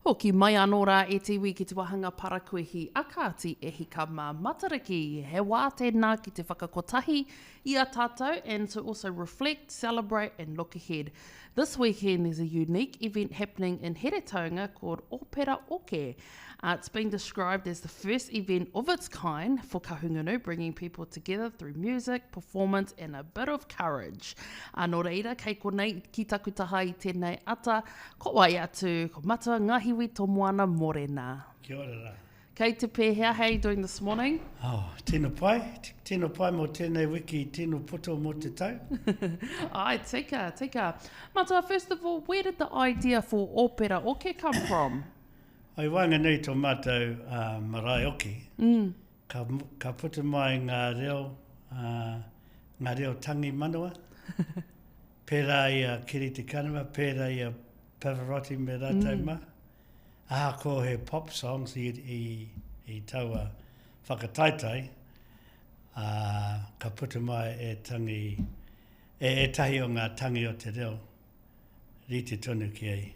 Ko ki mai anō rā e te iwi ki te wahanga parakuihi akāti e hika mā Matariki. He wā tēnā ki te whakakotahi i a tātau and to also reflect, celebrate and look ahead. This weekend there's a unique event happening in Hātarei called Opera-oke. It's been described as the first event of its kind for Kahungunu, bringing people together through music, performance and a bit of courage. Nō reira, kei Koinei ki taku taha i tēnei ata, kaiwaiata, ko matua ngahiwi tō moana morena. Kia ora rā. Kei te pēhea, how are you doing this morning? Oh, tēnā pai mō tēnei wiki, tēnā poto mō te tau. Ai, tika. Matua, first of all, where did the idea for Opera-oke come from? Ai whanganui tō mātou maraehe. Ka puta mai ngā reo tangi manua. Pērā ia kiri te kanama, pērā ia Pavarotti me rātou ma. Ahakoa he pop songs i taua whakataitai. Ka puta mai e tangi, e tahi o ngā tangi o te reo. Rite tonu ki ei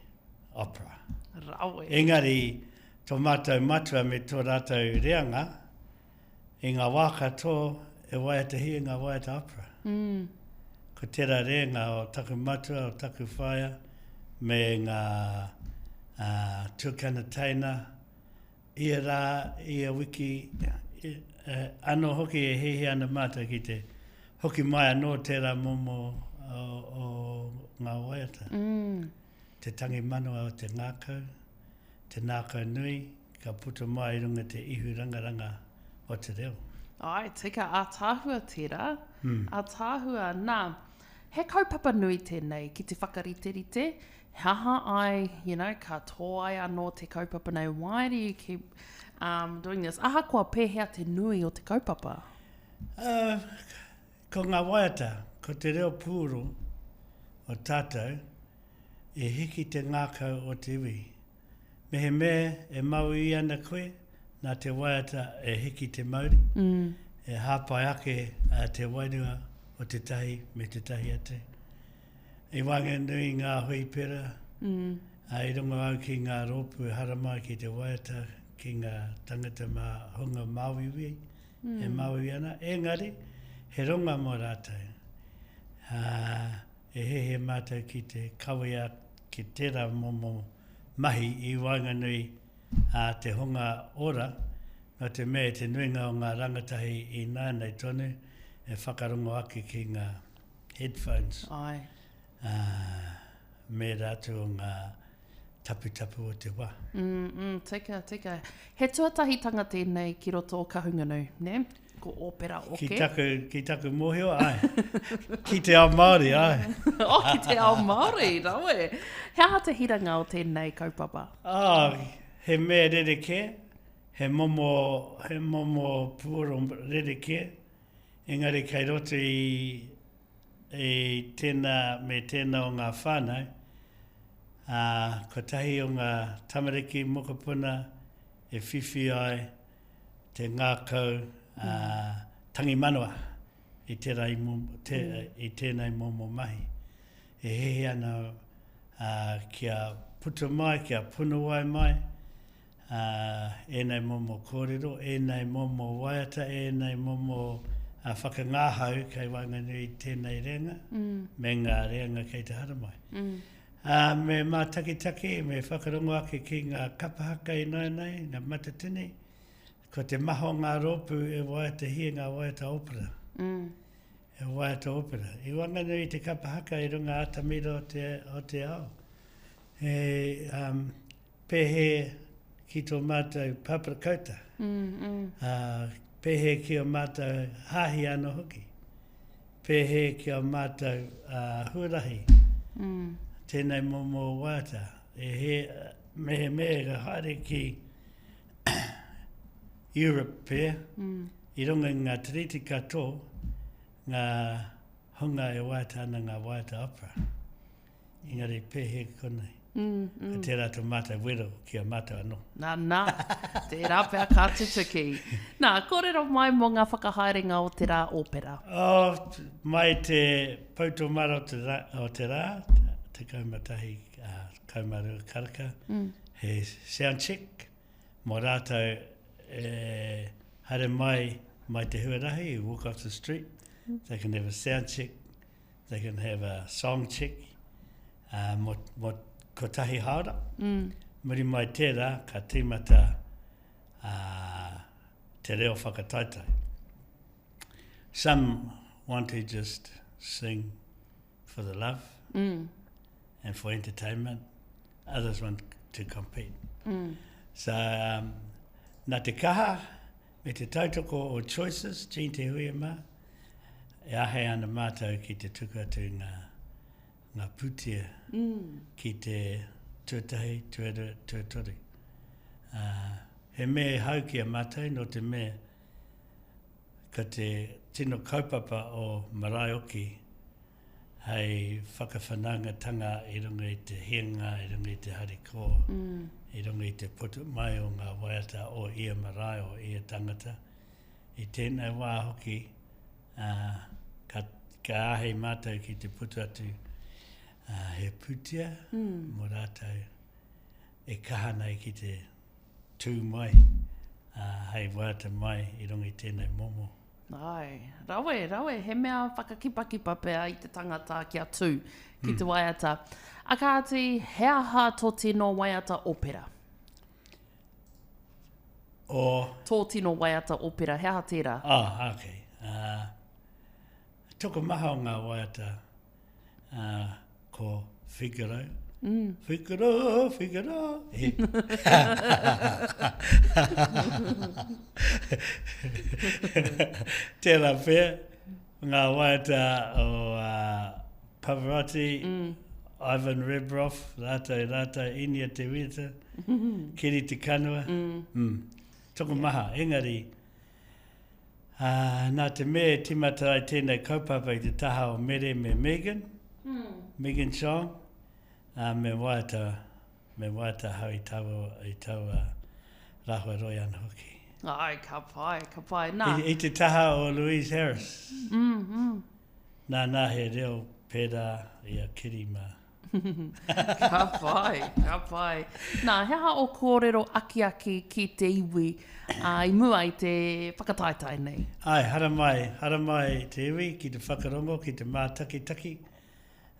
opera. Rawe. Engari, tō mātou matua me tō rātou reanga, i ngā wāka tō e waiatahi e ngā waiata opera. Ko tērā reanga o taku matua, o taku whaia, me ngā tūkana teina, ia rā, ia wiki, anō hoki e hehe ana mātou ki te hoki mai anō tērā momo o ngā waiata. Te tangi manua o te ngākau, te ngākau nui, ka puta mai runga te ihu rangaranga o te reo. Ai, tika, a tāhua tira. A tāhua, nā, he kaupapa nui tēnei ki te whakariteri haha ai, ka tō ai anō te kaupapa nei. Why do you keep doing this? Ahakoa pēhea te nui o te kaupapa? Ko ngā waiata, ko te reo pūro o tātau, e hiki te ngākau o te iwi. Mehe mea e mau i ana koe, nā te waiata e hiki te mauri, e hāpai ake te wairua o te tahi me te tahi ate. I whanganui ngā hui pera, i runga au ki ngā rōpu haramai ki te waiata, ki ngā tangata mā hunga mauiwi, e maui ana. Engari, he runga mō rātou. E hehe mātou ki te kaiwaiata, ki tērā momo mahi i whanganui te hunga ora, no te mea te nuinga o ngā rangatahi i nānei tonu, e whakarongo ake ki ngā headphones. Ai. Me rātu o ngā tapu o te wā. Tika. He tuatahitanga tēnei ki roto o Kahungunu, ne? Ko Opera-oke. Ki taku mōhio, ai. Ki te ao Māori, ai. Ki te ao Māori, rawe. He aha te hiranga o tēnei kaupapa? He mea rereke, he momo pūro rereke, engari kei roto i tēnā o ngā whānau, ko tahi o ngā tamariki mokopuna e whiwhi ai te ngākau tangi manua i tēnei momo mahi. E hehe ana kia puta mai, kia punawai mai, enei momo kōrero, enei momo waiata, enei momo whakangāhau kei whanganui tēnei reanga, me ngā reanga kei te haramai. Me mātakitaki, me whakarongo ake ki ngā kapahaka i nei, ngā matatini, ko te maho ngā rōpu e waiatahi ngā waiata opera. E waiata opera. I wanganui te kapahaka i runga atamira o te ao. E pēhe ki tō mātou paparakauta. Pēhe ki o mātou hāhi anō hoki. Pēhe ki o mātou huarahi. Tēnei momo waiata. Mehe ka haere ki Europe pēr, i runga ngā tiriti katoa, ngā hunga e waiata ana ngā waiata opera. Engari pēhe konei. Ka tērā tō mātou wero ki a mātou anō. Nā, tērā pēr kātutuki. Nā, kōrero mai mō ngā whakahaerenga o te rā opera. Mai te pautomara o te rā, te kaumatahi kaumaru karaka, he sound check, mō rātou hare mai te huarahi, you walk off the street, they can have a sound check, they can have a song check, mō kotahi haora. Muri mai tērā, ka tīmata te reo whakataitai. Some want to just sing for the love and for entertainment. Others want to compete. So, nā te kaha, me te tautoko o choices, Jean te hui mā, e ahe ana mātou ki te tuku atu ngā pūtea, ki te tuatahi, tuarua, tuatoru. He mea hau ki a mātou, no te mea ka te tino kaupapa o Paraehe, hei whakawhanangatanga i runga i te hienga, i runga i te ahakoa, i runga i te putu mai o ngā waiata o ia marae o ia tangata. I tēnei wā hoki, ka ahe mātou ki te putu atu he pūtea, mō rātou e kahanai ki te tū mai, hei waiata mai i runga i tēnei momo. Ai, rawe, he mea whakakipakipa pēr i te tangata kia tū ki te waiata. Akāti, he aha tō tino waiata opera? Tō tino waiata opera, he aha tērā? Okay. Toko maha o ngā waiata ko Figaro. Figaro. Tērā pēr, ngā waiata o Pavarotti, Ivan Rebrov, rātou, Inia te wita, Kiri te kanua. Toko maha, engari, nā te mea timata ai tēnei kaupapa i te taha o mere me Megan Chong, me waiata hau i taua rahua roi ana hoki. Ai, ka pai. Nā. I te taha o Louise Harris. Nā he reo pēra i a kiri mā. Ka pai. Nā, he aha o kōrero aki ki te iwi i mua i te whakataitai nei? Ai, hara mai te iwi ki te whakarongo, ki te mātakitaki.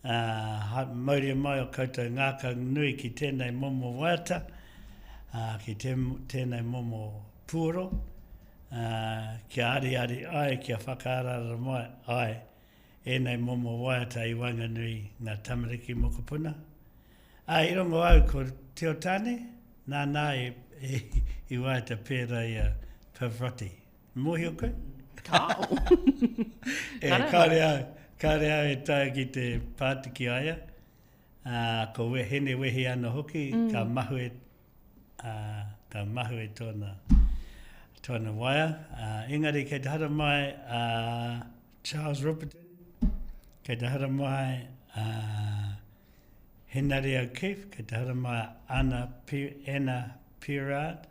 Mauria mai o koutou Ngāti Kahungunu ki tēnei momo waiata, ki tēnei momo pūro, kia ari ai, kia whakaarara mai ai, enei momo waiata i wanganui ngā tamariki mokopuna. I rongo au ko te o tāne, nā i waiata pēra i a Pavarotti. Mohi o koe? Kāo. Kāre au e tae ki te pātiki aia, ko hene wehi ana hoki, ka mahu e tōna waia. Engari, kei te hara mai Charles Robertson, kei te hara mai Henry O'Keefe, kei te hara mai Anna Pirard,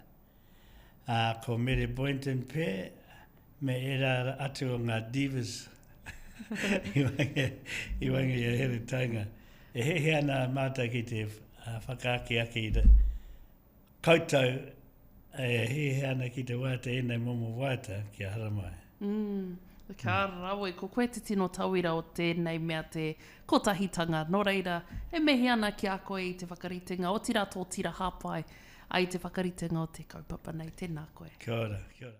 ko Mary Boynton Pe, me era atu o ngā divas, I wangi e here tainga. E he ana mātai ki te whakaaki aki koutou, e he ana ki te waiata enei momo waiata ki a haramai. Ka rawe, ko koe te tino tauira o tēnei mea te kotahitanga. Nō reira, e mehi ana ki a koe i te whakaritenga, o tira tō tira hāpai, ai te whakaritenga o te kaupapa nei. Tēnā koe. Kia ora.